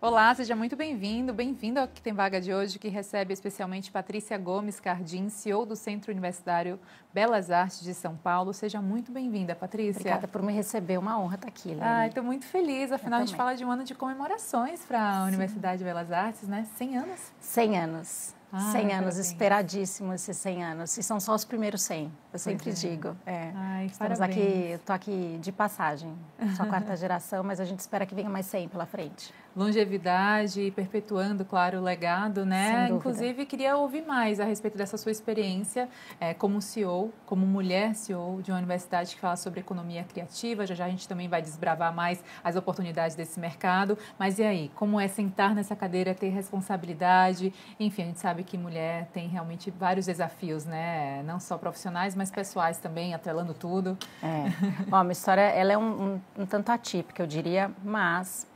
Olá, seja muito bem-vindo, bem-vindo ao Que Tem Vaga de hoje, que recebe especialmente Patrícia Gomes Cardim, CEO do Centro Universitário Belas Artes de São Paulo. Seja muito bem-vinda, Patrícia. Obrigada por me receber, uma honra estar aqui, Lene. Estou muito feliz, afinal a gente fala de um ano de comemorações para a Universidade de Belas Artes, né? 100 anos? 100 anos. 100 anos, esperadíssimo esses 100 anos. E são só os primeiros 100, eu sempre digo. Estamos aqui, estou aqui de passagem, sou a quarta geração, mas a gente espera que venha mais 100 pela frente. Longevidade, perpetuando, claro, o legado, né? Inclusive, queria ouvir mais a respeito dessa sua experiência como CEO, como mulher CEO de uma universidade que fala sobre economia criativa. Já a gente também vai desbravar mais as oportunidades desse mercado. Mas e aí, como é sentar nessa cadeira, ter responsabilidade? Enfim, a gente sabe que mulher tem realmente vários desafios, né? Não só profissionais, mas pessoais também, atrelando tudo. Bom, a minha história ela é um tanto atípica, eu diria, mas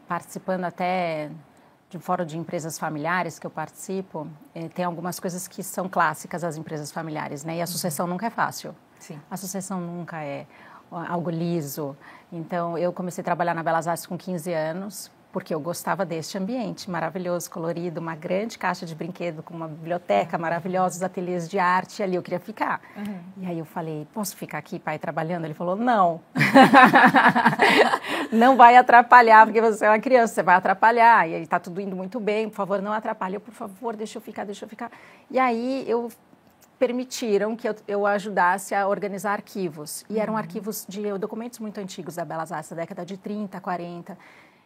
participando até de um fórum de empresas familiares que eu participo, tem algumas coisas que são clássicas das empresas familiares, né? E a sucessão nunca é fácil. Sim. A sucessão nunca é algo liso. Então, eu comecei a trabalhar na Belas Artes com 15 anos, porque eu gostava deste ambiente maravilhoso, colorido, uma grande caixa de brinquedo com uma biblioteca maravilhosa, os ateliês de arte, ali eu queria ficar. E aí eu falei, posso ficar aqui, pai, trabalhando? Ele falou, não. Não vai atrapalhar, porque você é uma criança, você vai atrapalhar. E aí está tudo indo muito bem, por favor, não atrapalhe. Eu, por favor, deixa eu ficar. E aí permitiram que eu ajudasse a organizar arquivos. E eram arquivos de documentos muito antigos da Belas Artes, da década de 30, 40.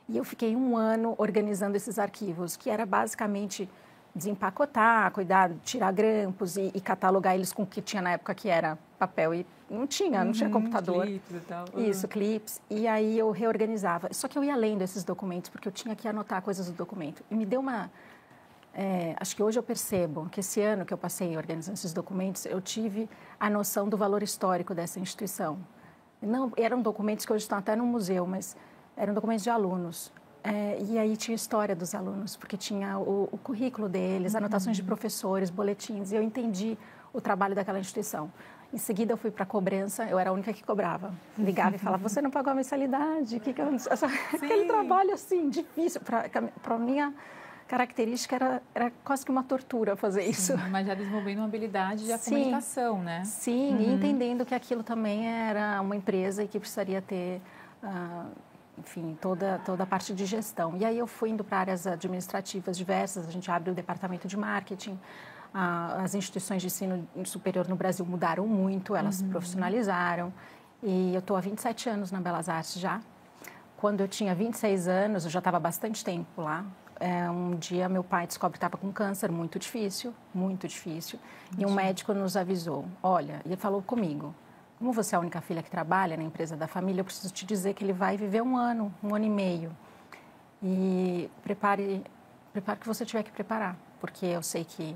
E eu fiquei um ano organizando esses arquivos, que era basicamente desempacotar, cuidar, tirar grampos e catalogar eles com o que tinha na época, que era papel e não tinha computador. Clipes e tal. Isso, clipes. E aí eu reorganizava. Só que eu ia lendo esses documentos, porque eu tinha que anotar coisas do documento. E me deu uma... acho que hoje eu percebo que esse ano que eu passei organizando esses documentos, eu tive a noção do valor histórico dessa instituição. Não, eram documentos que hoje estão até no museu, mas eram documentos de alunos. E aí tinha história dos alunos, porque tinha o currículo deles, anotações de professores, boletins, e eu entendi o trabalho daquela instituição. Em seguida, eu fui para a cobrança, eu era a única que cobrava. Ligava e falava, você não pagou a mensalidade? Aquele trabalho, assim, difícil. Para a minha característica, era quase que uma tortura fazer isso. Mas já desenvolvendo uma habilidade de comunicação, né? Sim, e entendendo que aquilo também era uma empresa e que precisaria ter... enfim, toda a parte de gestão. E aí eu fui indo para áreas administrativas diversas, a gente abre o departamento de marketing, as instituições de ensino superior no Brasil mudaram muito, elas se profissionalizaram, e eu estou há 27 anos na Belas Artes já. Quando eu tinha 26 anos, eu já estava há bastante tempo lá, um dia meu pai descobre que estava com câncer, muito difícil, e um médico nos avisou, olha, ele falou comigo, como você é a única filha que trabalha na empresa da família, eu preciso te dizer que ele vai viver um ano e meio. E prepare o que você tiver que preparar, porque eu sei que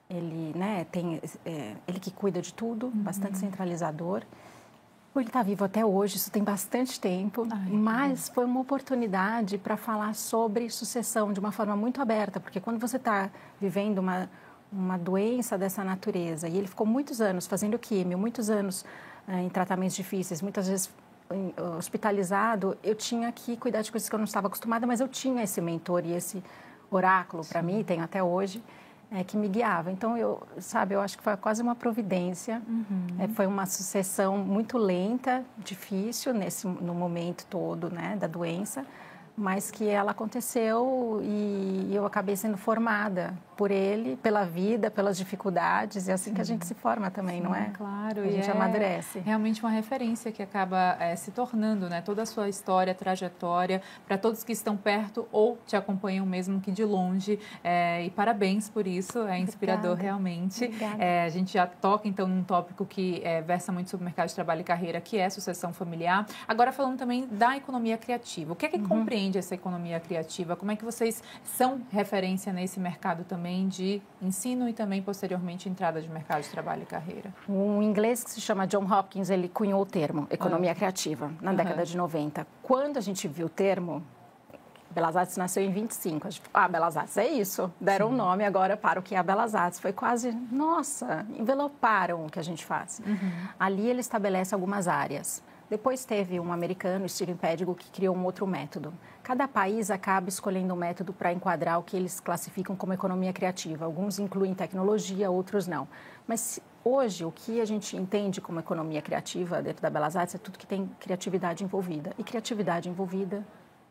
ele, né, ele que cuida de tudo, bastante centralizador. Ele está vivo até hoje, isso tem bastante tempo, mas foi uma oportunidade para falar sobre sucessão de uma forma muito aberta, porque quando você está vivendo uma doença dessa natureza, e ele ficou muitos anos fazendo químio, muitos anos em tratamentos difíceis, muitas vezes hospitalizado, eu tinha que cuidar de coisas que eu não estava acostumada, mas eu tinha esse mentor e esse oráculo para mim, tenho até hoje, que me guiava. Então, eu acho que foi quase uma providência, foi uma sucessão muito lenta, difícil no momento todo, né, da doença, mas que ela aconteceu e eu acabei sendo formada por ele, pela vida, pelas dificuldades, e é assim que a gente se forma também, não é? Claro, a gente amadurece. Realmente uma referência que acaba se tornando, né? Toda a sua história, trajetória, para todos que estão perto ou te acompanham mesmo que de longe, e parabéns por isso, é inspirador. Obrigada. Realmente. A gente já toca então num tópico que versa muito sobre o mercado de trabalho e carreira, que é sucessão familiar. Agora falando também da economia criativa, o que é que compreende essa economia criativa? Como é que vocês são referência nesse mercado também de ensino e também, posteriormente, entrada de mercado de trabalho e carreira? Um inglês que se chama John Hopkins, ele cunhou o termo economia criativa na década de 90. Quando a gente viu o termo, Belas Artes nasceu em 25. A gente, Belas Artes é isso. Deram um nome agora para o que é a Belas Artes. Foi quase, nossa, enveloparam o que a gente faz. Ali ele estabelece algumas áreas. Depois teve um americano, Steven Pedigo, que criou um outro método. Cada país acaba escolhendo um método para enquadrar o que eles classificam como economia criativa. Alguns incluem tecnologia, outros não. Mas hoje, o que a gente entende como economia criativa dentro da Belas Artes é tudo que tem criatividade envolvida. E criatividade envolvida,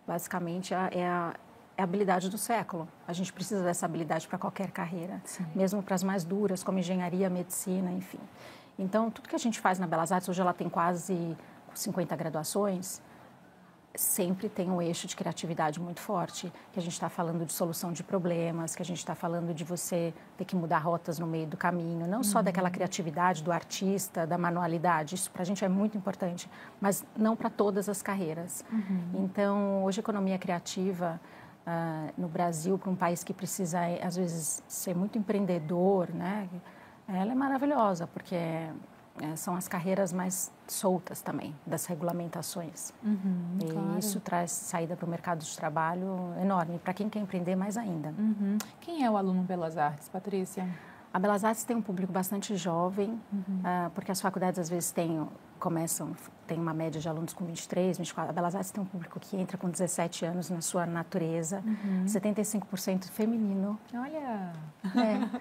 basicamente, é a habilidade do século. A gente precisa dessa habilidade para qualquer carreira, sim, mesmo para as mais duras, como engenharia, medicina, enfim. Então, tudo que a gente faz na Belas Artes, hoje ela tem quase 50 graduações, sempre tem um eixo de criatividade muito forte, que a gente está falando de solução de problemas, que a gente está falando de você ter que mudar rotas no meio do caminho, não só daquela criatividade do artista, da manualidade, isso para a gente é muito importante, mas não para todas as carreiras. Então, hoje a economia criativa no Brasil, para um país que precisa, às vezes, ser muito empreendedor, né? Ela é maravilhosa, porque são as carreiras mais soltas também, das regulamentações. E claro. Isso traz saída para o mercado de trabalho enorme, para quem quer empreender mais ainda. Quem é o aluno Belas Artes, Patrícia? A Belas Artes tem um público bastante jovem, porque as faculdades às vezes tem uma média de alunos com 23, 24. A Belas Artes tem um público que entra com 17 anos na sua natureza, 75% feminino. Olha!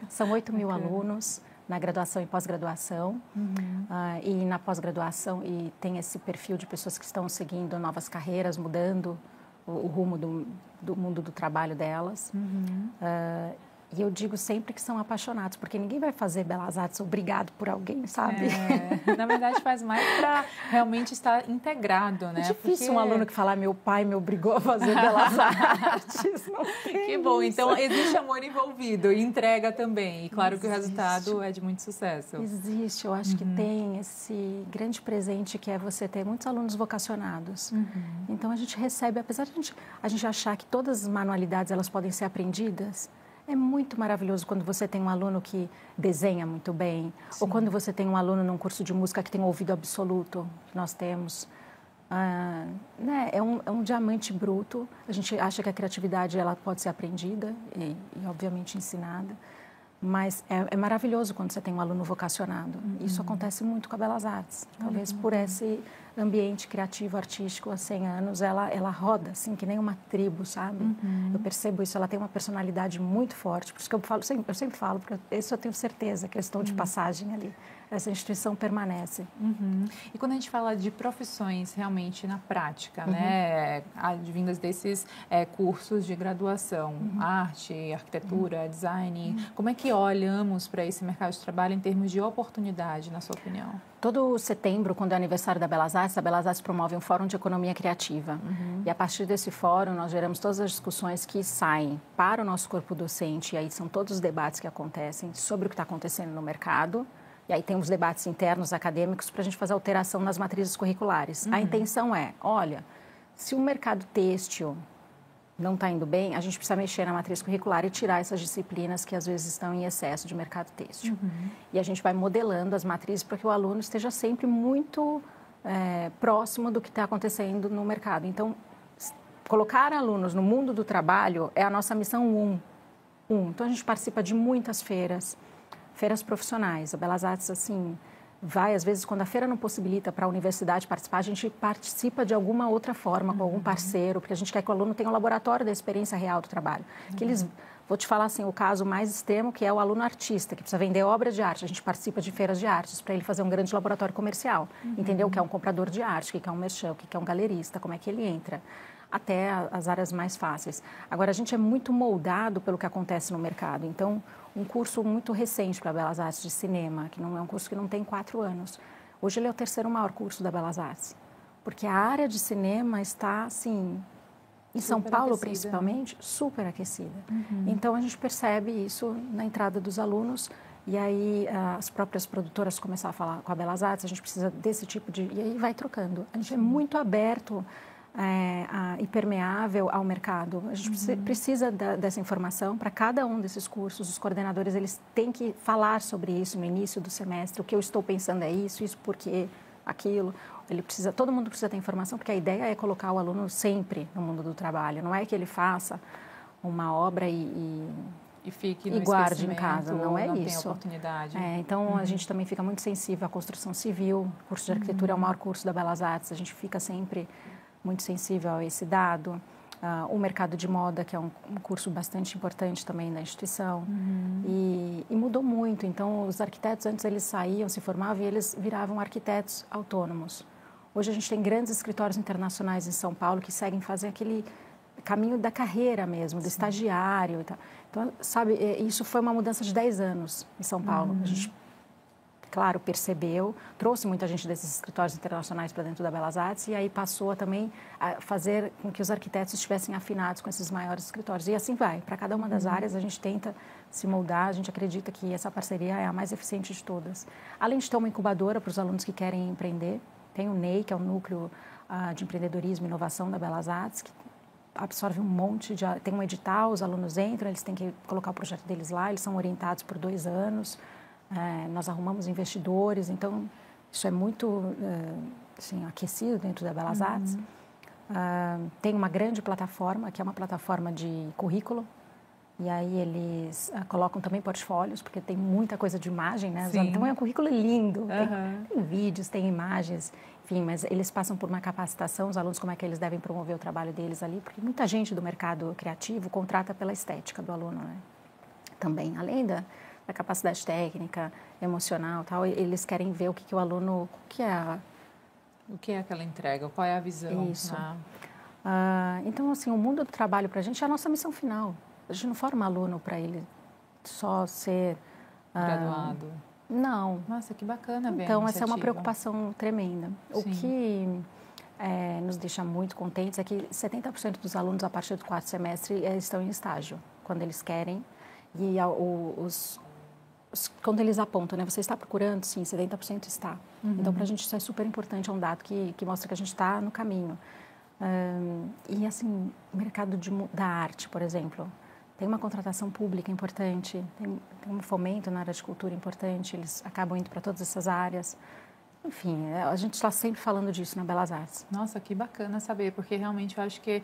São 8 mil alunos na graduação e pós-graduação. E na pós-graduação, e tem esse perfil de pessoas que estão seguindo novas carreiras, mudando o rumo do mundo do trabalho delas. E eu digo sempre que são apaixonados, porque ninguém vai fazer Belas Artes obrigado por alguém, sabe? Na verdade, faz mais para realmente estar integrado, né? É difícil um aluno que falar, meu pai me obrigou a fazer Belas Artes. Não tem que bom, isso. então existe amor envolvido e entrega também. E claro que o resultado é de muito sucesso. Existe, eu acho que tem esse grande presente que é você ter muitos alunos vocacionados. Então a gente recebe, apesar de a gente achar que todas as manualidades elas podem ser aprendidas, é muito maravilhoso quando você tem um aluno que desenha muito bem, ou quando você tem um aluno num curso de música que tem um ouvido absoluto, que nós temos. É um diamante bruto. A gente acha que a criatividade ela pode ser aprendida e obviamente, ensinada. Mas é maravilhoso quando você tem um aluno vocacionado. Isso acontece muito com a Belas Artes. Talvez por esse ambiente criativo, artístico, há 100 anos, ela roda, assim, que nem uma tribo, sabe? Eu percebo isso, ela tem uma personalidade muito forte. Por isso que eu sempre falo, porque isso eu tenho certeza, questão de passagem ali. Essa instituição permanece. E quando a gente fala de profissões realmente na prática, né, advindas desses cursos de graduação, arte, arquitetura, design, como é que olhamos para esse mercado de trabalho em termos de oportunidade, na sua opinião? Todo setembro, quando é aniversário da Belas Artes, a Belas Artes promove um fórum de economia criativa. E a partir desse fórum, nós geramos todas as discussões que saem para o nosso corpo docente, e aí são todos os debates que acontecem sobre o que está acontecendo no mercado. E aí tem os debates internos acadêmicos para a gente fazer alteração nas matrizes curriculares. A intenção é, olha, se o mercado têxtil não está indo bem, a gente precisa mexer na matriz curricular e tirar essas disciplinas que às vezes estão em excesso de mercado têxtil. E a gente vai modelando as matrizes para que o aluno esteja sempre muito próximo do que está acontecendo no mercado. Então, colocar alunos no mundo do trabalho é a nossa missão 1. Então, a gente participa de muitas feiras profissionais. A Belas Artes, assim, vai, às vezes, quando a feira não possibilita para a universidade participar, a gente participa de alguma outra forma, com algum parceiro, porque a gente quer que o aluno tenha um laboratório da experiência real do trabalho. Que eles, vou te falar, assim, o caso mais extremo, que é o aluno artista, que precisa vender obra de arte. A gente participa de feiras de artes para ele fazer um grande laboratório comercial. Entender o que é um comprador de arte, o que é um merchan, o que é um galerista, como é que ele entra. Até as áreas mais fáceis. Agora, a gente é muito moldado pelo que acontece no mercado. Então, um curso muito recente para a Belas Artes de cinema, que não é um curso que não tem 4 anos. Hoje ele é o 3º maior curso da Belas Artes, porque a área de cinema está, assim, em São Paulo principalmente, super aquecida. Então, a gente percebe isso na entrada dos alunos e aí as próprias produtoras começaram a falar com a Belas Artes, a gente precisa desse tipo de... E aí vai trocando. A gente é muito aberto e permeável ao mercado. A gente precisa dessa informação para cada um desses cursos. Os coordenadores eles têm que falar sobre isso no início do semestre. O que eu estou pensando é isso porque aquilo. Todo mundo precisa ter informação, porque a ideia é colocar o aluno sempre no mundo do trabalho. Não é que ele faça uma obra e e fique no e guarde em casa, não é não isso. Tem oportunidade. Então, a gente também fica muito sensível à construção civil. O curso de arquitetura é o maior curso da Belas Artes. A gente fica sempre muito sensível a esse dado. O mercado de moda, que é um curso bastante importante também da instituição. E mudou muito. Então, os arquitetos, antes eles saíam, se formavam e eles viravam arquitetos autônomos. Hoje a gente tem grandes escritórios internacionais em São Paulo que seguem fazer aquele caminho da carreira mesmo, do estagiário e tal. Então, sabe, isso foi uma mudança de 10 anos em São Paulo. A gente, claro, percebeu, trouxe muita gente desses escritórios internacionais para dentro da Belas Artes e aí passou também a fazer com que os arquitetos estivessem afinados com esses maiores escritórios. E assim vai, para cada uma das áreas a gente tenta se moldar, a gente acredita que essa parceria é a mais eficiente de todas. Além de ter uma incubadora para os alunos que querem empreender, tem o NEI, que é o Núcleo de Empreendedorismo e Inovação da Belas Artes, que absorve um monte de... Tem um edital, os alunos entram, eles têm que colocar o projeto deles lá, eles são orientados por 2 anos, nós arrumamos investidores, então isso é muito assim, aquecido dentro da Belas Artes. Tem uma grande plataforma, que é uma plataforma de currículo, e aí eles colocam também portfólios, porque tem muita coisa de imagem, né? Sim. Então é um currículo lindo, tem vídeos, tem imagens, enfim, mas eles passam por uma capacitação, os alunos, como é que eles devem promover o trabalho deles ali, porque muita gente do mercado criativo contrata pela estética do aluno, né? Também, além da capacidade técnica, emocional, tal, eles querem ver o que o aluno, o que é aquela entrega, qual é a visão. Isso. Então, assim, o mundo do trabalho para a gente é a nossa missão final. A gente não forma aluno para ele só ser... graduado. Não. Nossa, que bacana ver. Então, essa é uma preocupação tremenda. Sim. O que nos deixa muito contentes é que 70% dos alunos, a partir do 4º semestre, estão em estágio, quando eles querem. E quando eles apontam, né? Você está procurando? Sim, 70% está. Então, para a gente isso é super importante, é um dado que mostra que a gente está no caminho. E, assim, o mercado da arte, por exemplo, tem uma contratação pública importante, tem um fomento na área de cultura importante, eles acabam indo para todas essas áreas. Enfim, a gente está sempre falando disso na Belas Artes. Nossa, que bacana saber, porque realmente eu acho que,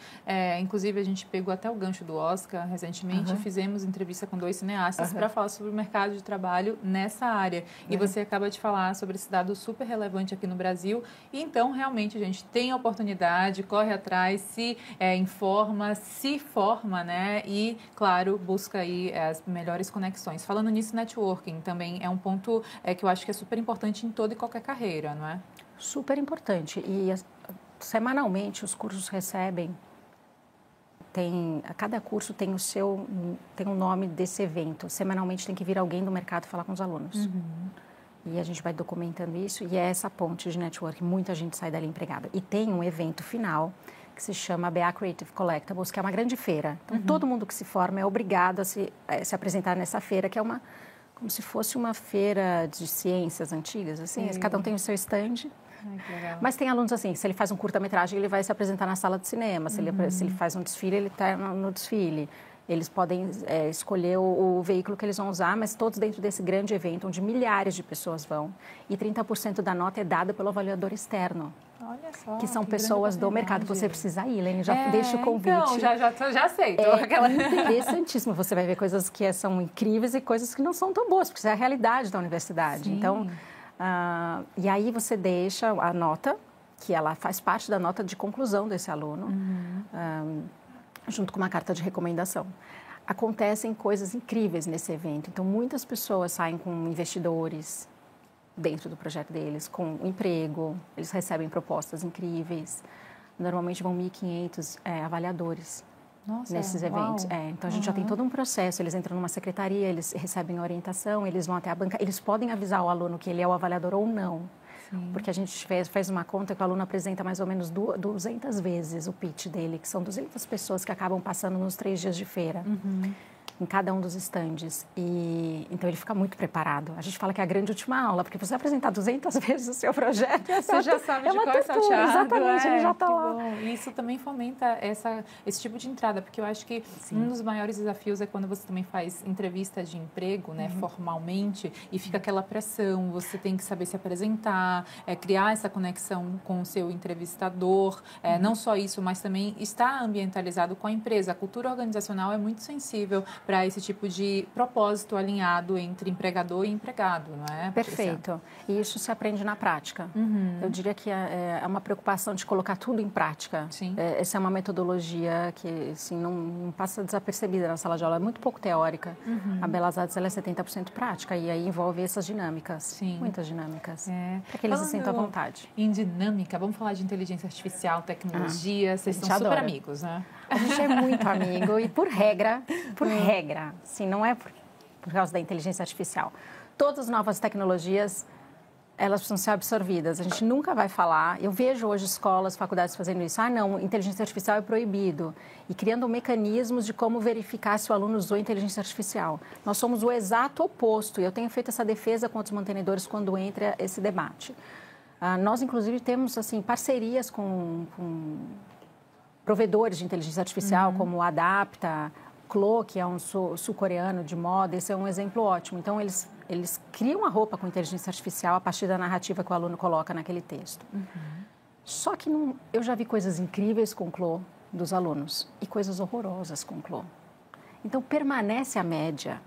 inclusive, a gente pegou até o gancho do Oscar recentemente e fizemos entrevista com 2 cineastas para falar sobre o mercado de trabalho nessa área. E você acaba de falar sobre esse dado super relevante aqui no Brasil. E então, realmente, a gente tem a oportunidade, corre atrás, se informa, se forma, né? E, claro, busca aí as melhores conexões. Falando nisso, networking também é um ponto que eu acho que é super importante em toda e qualquer carreira. Não é? Super importante. E semanalmente os cursos recebem, cada curso tem tem um nome desse evento. Semanalmente tem que vir alguém do mercado falar com os alunos. E a gente vai documentando isso e é essa ponte de network. Muita gente sai dali empregada. E tem um evento final que se chama BA Creative Collectibles, que é uma grande feira. Então, todo mundo que se forma é obrigado a se apresentar nessa feira, que é como se fosse uma feira de ciências antigas, assim, cada um tem o seu stand. Ai, que legal. Mas tem alunos assim, se ele faz um curta-metragem, ele vai se apresentar na sala de cinema, se ele faz um desfile, ele está no desfile. Eles podem escolher o veículo que eles vão usar, mas todos dentro desse grande evento, onde milhares de pessoas vão. E 30% da nota é dada pelo avaliador externo. Olha só, que são pessoas do mercado. Você precisa ir, Lene, já deixa o convite. Então, já aceito. É interessantíssimo. Você vai ver coisas que são incríveis e coisas que não são tão boas, porque isso é a realidade da universidade. Sim. Então, e aí você deixa a nota, que ela faz parte da nota de conclusão desse aluno, junto com uma carta de recomendação. Acontecem coisas incríveis nesse evento. Então, muitas pessoas saem com investidores dentro do projeto deles, com emprego, eles recebem propostas incríveis. Normalmente vão 1.500 avaliadores nesses eventos. Então, a gente já tem todo um processo, eles entram numa secretaria, eles recebem orientação, eles vão até a banca, eles podem avisar o aluno que ele é o avaliador ou não. Sim. Porque a gente fez uma conta que o aluno apresenta mais ou menos 200 vezes o pitch dele, que são 200 pessoas que acabam passando nos 3 dias de feira. Em cada um dos estandes. E então ele fica muito preparado. A gente fala que é a grande última aula, porque você apresentar 200 vezes o seu projeto, você já sabe de qual é salteado. Exatamente, ele já está lá. Bom. E isso também fomenta esse tipo de entrada, porque eu acho que um dos maiores desafios é quando você também faz entrevista de emprego, né, formalmente, e fica aquela pressão, você tem que saber se apresentar, criar essa conexão com o seu entrevistador, não só isso, mas também estar ambientalizado com a empresa. A cultura organizacional é muito sensível para esse tipo de propósito alinhado entre empregador e empregado, não é, Patrícia? Perfeito. E isso se aprende na prática. Eu diria que é uma preocupação de colocar tudo em prática. Sim. Essa é uma metodologia que assim, não passa desapercebida na sala de aula, é muito pouco teórica. A Belas Artes ela é 70% prática e aí envolve essas dinâmicas, Sim. muitas dinâmicas, para que eles Falando se sintam à vontade. Em dinâmica, vamos falar de inteligência artificial, tecnologia, vocês são super amigos, né? A gente é muito amigo e por regra, assim, não é por causa da inteligência artificial. Todas as novas tecnologias, elas precisam ser absorvidas. A gente nunca vai falar. Eu vejo hoje escolas, faculdades fazendo isso. Ah, não, inteligência artificial é proibido. E criando mecanismos de como verificar se o aluno usou inteligência artificial. Nós somos o exato oposto. E eu tenho feito essa defesa com os mantenedores quando entra esse debate. Nós, inclusive, temos assim, parcerias com provedores de inteligência artificial, como o Adapta, Clo, que é um sul-coreano de moda. Esse é um exemplo ótimo. Então, eles criam a roupa com inteligência artificial a partir da narrativa que o aluno coloca naquele texto. Só que eu já vi coisas incríveis com o Clo dos alunos e coisas horrorosas com o Clo. Então, permanece a média.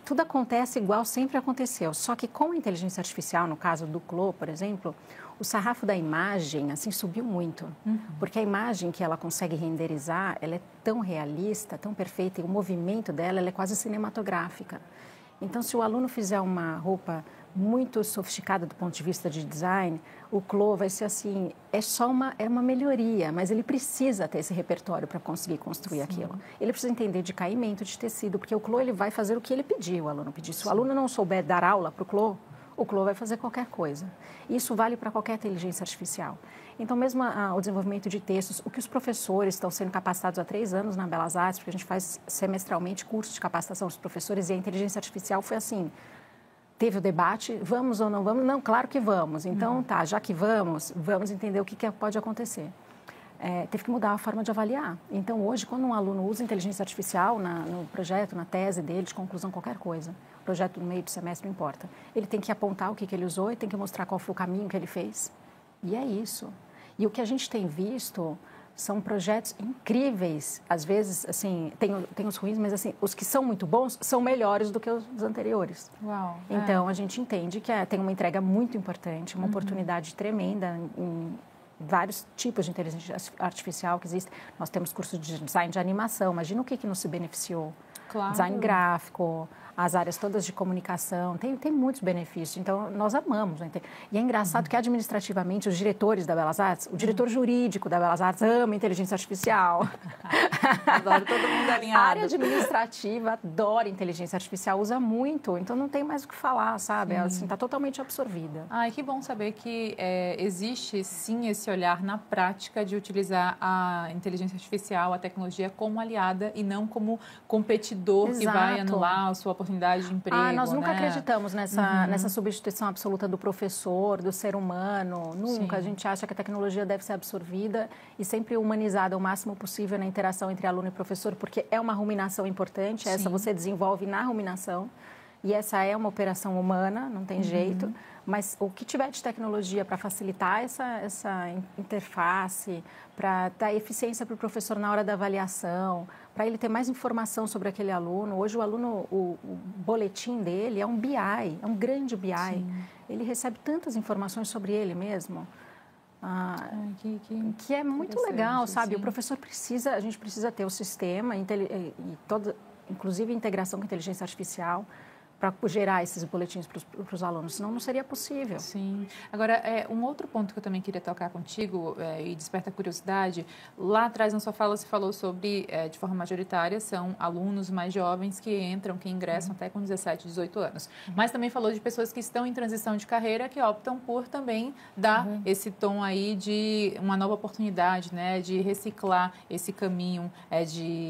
Tudo acontece igual sempre aconteceu. Só que com a inteligência artificial, no caso do Clo, por exemplo, o sarrafo da imagem, assim, subiu muito. Porque a imagem que ela consegue renderizar, ela é tão realista, tão perfeita, e o movimento dela, ela é quase cinematográfica. Então, se o aluno fizer uma roupa muito sofisticada do ponto de vista de design, o Clo vai ser assim, é uma melhoria, mas ele precisa ter esse repertório para conseguir construir aquilo. Ele precisa entender de caimento de tecido, porque o Clo ele vai fazer o que ele pediu, o aluno pedir. Se o aluno não souber dar aula para o Clo vai fazer qualquer coisa. Isso vale para qualquer inteligência artificial. Então, mesmo o desenvolvimento de textos, o que os professores estão sendo capacitados há 3 anos na Belas Artes, porque a gente faz semestralmente curso de capacitação dos professores, e a inteligência artificial foi assim, teve o debate, vamos ou não vamos? Não, claro que vamos. Então, tá, já que vamos entender o que pode acontecer. Teve que mudar a forma de avaliar. Então, hoje, quando um aluno usa inteligência artificial no projeto, na tese dele, de conclusão, qualquer coisa, projeto no meio do semestre, não importa, ele tem que apontar o que ele usou e tem que mostrar qual foi o caminho que ele fez. E é isso. E o que a gente tem visto são projetos incríveis. Às vezes, assim, tem os ruins, mas assim, os que são muito bons são melhores do que os anteriores. Uau, então, a gente entende que tem uma entrega muito importante, uma oportunidade tremenda em vários tipos de inteligência artificial que existem. Nós temos curso de design de animação. Imagina o que nos beneficiou. Claro. Design gráfico, as áreas todas de comunicação, tem muitos benefícios. Então, nós amamos. E é engraçado que, administrativamente, os diretores da Belas Artes, o diretor jurídico da Belas Artes ama inteligência artificial. Adoro todo mundo alinhado. A área administrativa adora inteligência artificial, usa muito. Então, não tem mais o que falar, sabe? Ela está totalmente absorvida. Ai, que bom saber que existe, sim, esse olhar na prática de utilizar a inteligência artificial, a tecnologia, como aliada e não como competidor. Exato. Que vai anular a sua oportunidade de emprego. Nós nunca acreditamos nessa substituição absoluta do professor, do ser humano. Nunca. Sim. A gente acha que a tecnologia deve ser absorvida e sempre humanizada o máximo possível na interação entre aluno e professor, porque é uma ruminação importante. Sim. Essa você desenvolve na ruminação. E essa é uma operação humana, não tem jeito. Mas o que tiver de tecnologia para facilitar essa interface, para dar eficiência para o professor na hora da avaliação, para ele ter mais informação sobre aquele aluno. Hoje o aluno, o boletim dele é um BI, é um grande BI. Sim. Ele recebe tantas informações sobre ele mesmo. Que é muito legal, sabe? Sim. O professor a gente precisa ter o sistema, inclusive a integração com a inteligência artificial, para gerar esses boletins para os alunos, senão não seria possível. Sim. Agora, um outro ponto que eu também queria tocar contigo e desperta curiosidade, lá atrás na sua fala você falou sobre, de forma majoritária, são alunos mais jovens que ingressam até com 17, 18 anos. Mas também falou de pessoas que estão em transição de carreira, que optam por também dar esse tom aí de uma nova oportunidade, né, de reciclar esse caminho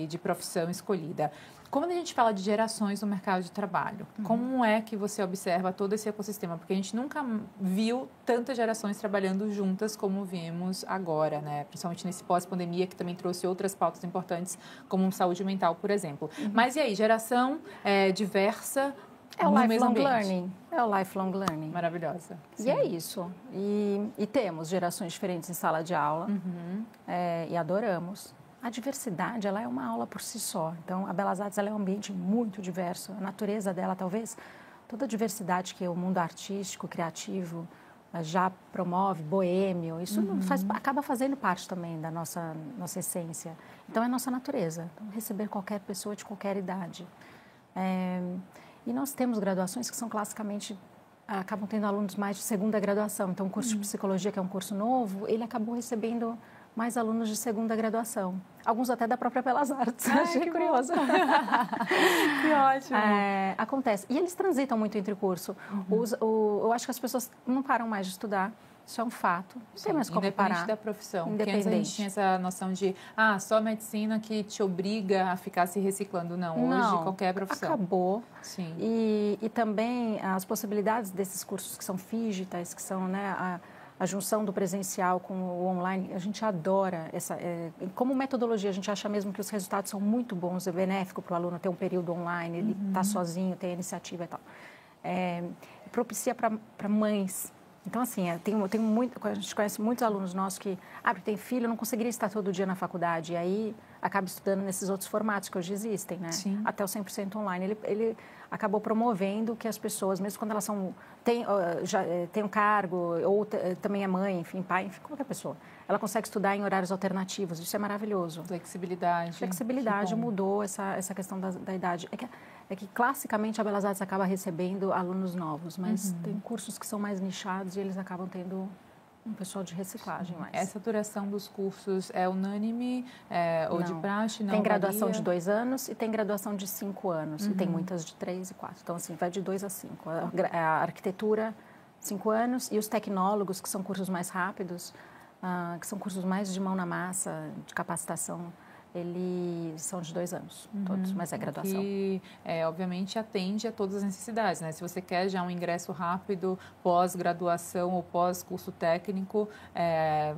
de profissão escolhida. Quando a gente fala de gerações no mercado de trabalho, como é que você observa todo esse ecossistema? Porque a gente nunca viu tantas gerações trabalhando juntas como vimos agora, né? Principalmente nesse pós-pandemia, que também trouxe outras pautas importantes, como saúde mental, por exemplo. Mas e aí, geração diversa no mesmo ambiente? Learning. É o lifelong learning. Maravilhosa. Sim. E é isso. E temos gerações diferentes em sala de aula e adoramos. a diversidade, ela é uma aula por si só. Então, a Belas Artes, ela é um ambiente muito diverso. A natureza dela, talvez, toda a diversidade que o mundo artístico, criativo, já promove, boêmio, isso acaba fazendo parte também da nossa essência. Então, é nossa natureza. Então, receber qualquer pessoa de qualquer idade. E nós temos graduações que são classicamente, acabam tendo alunos mais de segunda graduação. Então, o curso de psicologia, que é um curso novo, ele acabou recebendo mais alunos de segunda graduação. Alguns até da própria Belas Artes. Achei curioso. Que ótimo. Acontece. E eles transitam muito entre curso. Eu acho que as pessoas não param mais de estudar. Isso é um fato. Não tem mais como parar. Independente da profissão. Porque antes a gente tinha essa noção de, só medicina que te obriga a ficar se reciclando. Não, hoje qualquer profissão. Acabou. Sim. E também as possibilidades desses cursos que são digitais, que são, né, a junção do presencial com o online, a gente adora como metodologia, a gente acha mesmo que os resultados são muito bons, é benéfico para o aluno ter um período online, ele está sozinho, tem a iniciativa e tal. Propicia para mães. Então, assim, a gente conhece muitos alunos nossos que, porque tem filho, não conseguiria estar todo dia na faculdade, e aí acaba estudando nesses outros formatos que hoje existem, né? Sim. Até o 100% online. Ele acabou promovendo que as pessoas, mesmo quando elas têm um cargo, ou também é mãe, enfim, pai, enfim, qualquer pessoa, ela consegue estudar em horários alternativos. Isso é maravilhoso. Flexibilidade mudou essa questão da idade. É que classicamente a Belas Artes acaba recebendo alunos novos, mas tem cursos que são mais nichados e eles acabam tendo um pessoal de reciclagem mais. Essa duração dos cursos é unânime ou de praxe? Não tem graduação varia? de 2 anos e tem graduação de 5 anos. E tem muitas de 3 e 4. Então, assim, vai de 2 a 5. A arquitetura, 5 anos. E os tecnólogos, que são cursos mais rápidos, que são cursos mais de mão na massa, de capacitação, eles são de 2 anos, todos, mas é graduação. Que, obviamente, atende a todas as necessidades, né? Se você quer já um ingresso rápido, pós-graduação ou pós-curso técnico,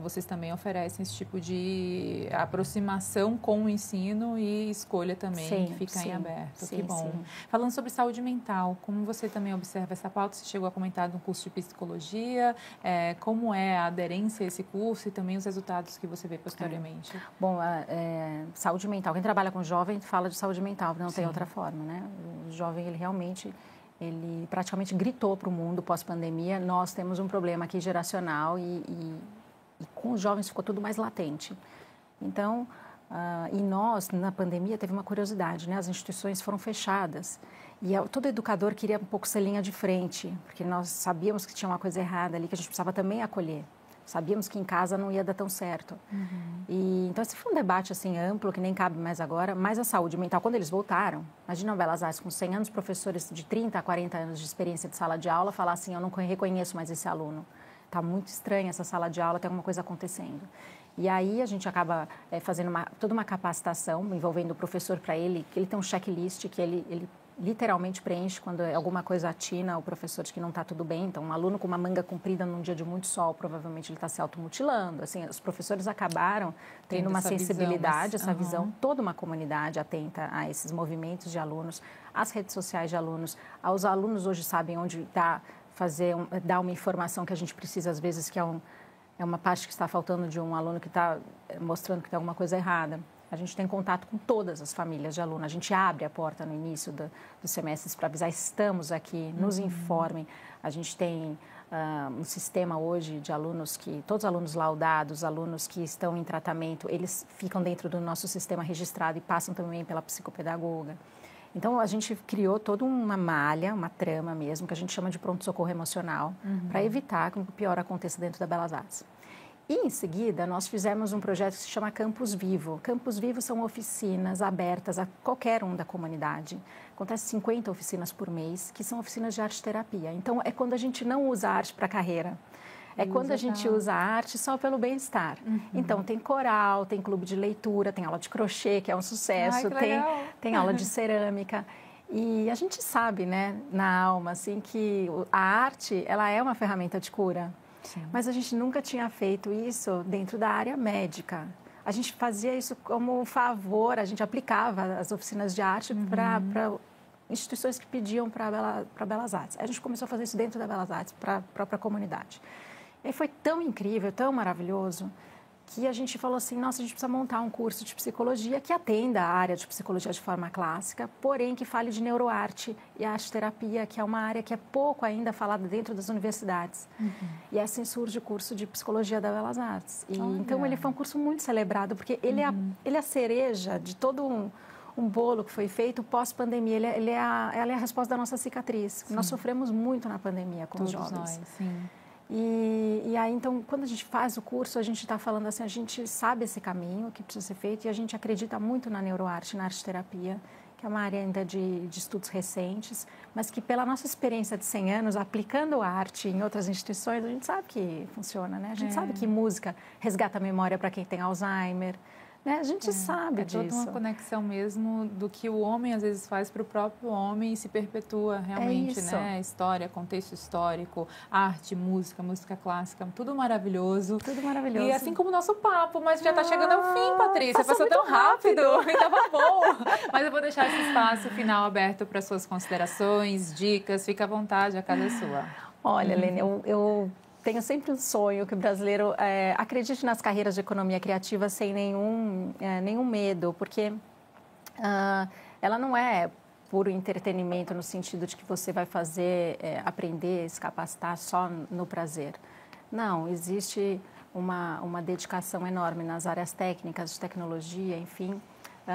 vocês também oferecem esse tipo de aproximação com o ensino e escolha também, que fica em aberto. Que bom. Sim. Falando sobre saúde mental, como você também observa essa pauta? Você chegou a comentar de um curso de psicologia, como é a aderência a esse curso e também os resultados que você vê posteriormente? Bom, saúde mental. Quem trabalha com jovem fala de saúde mental, não tem outra forma, né? O jovem, ele praticamente gritou para o mundo pós-pandemia, nós temos um problema aqui geracional e com os jovens ficou tudo mais latente. Então, e nós, na pandemia, teve uma curiosidade, né? As instituições foram fechadas e todo educador queria um pouco ser linha de frente, porque nós sabíamos que tinha uma coisa errada ali, que a gente precisava também acolher. Sabíamos que em casa não ia dar tão certo. Então, esse foi um debate assim, amplo, que nem cabe mais agora. Mas a saúde mental, quando eles voltaram, imagina o Belas Artes com 100 anos, professores de 30 a 40 anos de experiência de sala de aula, falar assim, eu não reconheço mais esse aluno. Está muito estranha essa sala de aula, tem alguma coisa acontecendo. E aí a gente acaba fazendo toda uma capacitação, envolvendo o professor para ele, que ele tem um checklist que ele literalmente preenche quando alguma coisa atina o professor de que não está tudo bem. Então, um aluno com uma manga comprida num dia de muito sol, provavelmente ele está se automutilando. Assim, os professores acabaram tendo uma sensibilidade, essa visão, toda uma comunidade atenta a esses movimentos de alunos, as redes sociais de alunos. Os alunos hoje sabem onde dar uma informação que a gente precisa, às vezes, que é uma parte que está faltando de um aluno que está mostrando que tem alguma coisa errada. A gente tem contato com todas as famílias de aluno. A gente abre a porta no início dos semestres para avisar, estamos aqui, nos informem. A gente tem um sistema hoje de alunos todos os alunos laudados, alunos que estão em tratamento, eles ficam dentro do nosso sistema registrado e passam também pela psicopedagoga. Então, a gente criou toda uma malha, uma trama mesmo, que a gente chama de pronto-socorro emocional, para evitar que o pior aconteça dentro da Belas Artes. E, em seguida, nós fizemos um projeto que se chama Campus Vivo. Campus Vivo são oficinas abertas a qualquer um da comunidade. Acontece 50 oficinas por mês, que são oficinas de arte-terapia. Então, é quando a gente não usa a arte para a carreira. É quando a gente usa a arte só pelo bem-estar. Então, tem coral, tem clube de leitura, tem aula de crochê, que é um sucesso, tem aula de cerâmica. E a gente sabe, né, na alma, assim, que a arte, ela é uma ferramenta de cura. Sim. Mas a gente nunca tinha feito isso dentro da área médica. A gente fazia isso como um favor, a gente aplicava as oficinas de arte para instituições que pediam para Belas Artes. A gente começou a fazer isso dentro da Belas Artes, para a própria comunidade. E foi tão incrível, tão maravilhoso, que a gente falou assim, nossa, a gente precisa montar um curso de psicologia que atenda a área de psicologia de forma clássica, porém que fale de neuroarte e arte-terapia, que é uma área que é pouco ainda falada dentro das universidades. E assim surge o curso de psicologia da Belas Artes. E, então, ele foi um curso muito celebrado, porque ele é a cereja de todo um bolo que foi feito pós-pandemia. Ele é a resposta da nossa cicatriz. Sim. Nós sofremos muito na pandemia com os jovens. Nós, sim. E aí, então, quando a gente faz o curso, a gente está falando assim, a gente sabe esse caminho que precisa ser feito e a gente acredita muito na neuroarte, na arte-terapia, que é uma área ainda de estudos recentes, mas que pela nossa experiência de 100 anos, aplicando a arte em outras instituições, a gente sabe que funciona, né? A gente sabe que música resgata a memória para quem tem Alzheimer, né? A gente sabe disso. É toda uma conexão mesmo do que o homem às vezes faz para o próprio homem e se perpetua realmente, né? História, contexto histórico, arte, música clássica, tudo maravilhoso. Tudo maravilhoso. E assim como o nosso papo, mas já está chegando ao fim, Patrícia. Passou tão rápido. Estava bom. Mas eu vou deixar esse espaço final aberto para suas considerações, dicas. Fica à vontade, a casa é sua. Olha, Helene, eu tenho sempre um sonho que o brasileiro acredite nas carreiras de economia criativa sem nenhum medo, porque ela não é puro entretenimento no sentido de que você vai fazer, aprender, se capacitar só no prazer. Não, existe uma dedicação enorme nas áreas técnicas, de tecnologia, enfim,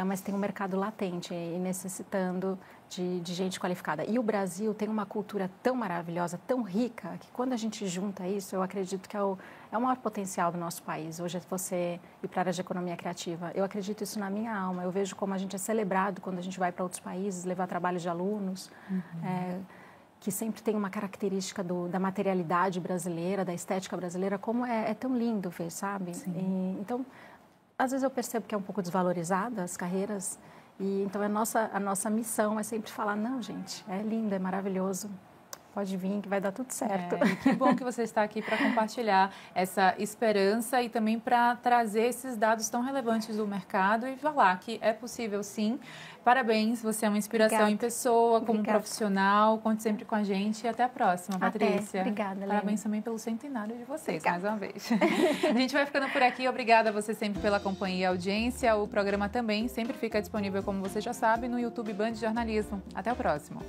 mas tem um mercado latente e necessitando de gente qualificada. E o Brasil tem uma cultura tão maravilhosa, tão rica, que quando a gente junta isso, eu acredito que é o maior potencial do nosso país. Hoje você ir para a área de economia criativa, eu acredito isso na minha alma. Eu vejo como a gente é celebrado quando a gente vai para outros países, levar trabalho de alunos, que sempre tem uma característica da materialidade brasileira, da estética brasileira, como é tão lindo ver, sabe? Então, às vezes eu percebo que é um pouco desvalorizada as carreiras, e então a nossa missão é sempre falar, não, gente, é lindo, é maravilhoso, pode vir que vai dar tudo certo. E que bom que você está aqui para compartilhar essa esperança e também para trazer esses dados tão relevantes do mercado e falar que é possível sim. Parabéns, você é uma inspiração em pessoa, como profissional. Conte sempre com a gente e até a próxima, Patrícia. Obrigada, Helene. Parabéns também pelo centenário de vocês, mais uma vez. A gente vai ficando por aqui. Obrigada a você sempre pela companhia e audiência. O programa também sempre fica disponível, como você já sabe, no YouTube Band Jornalismo. Até o próximo.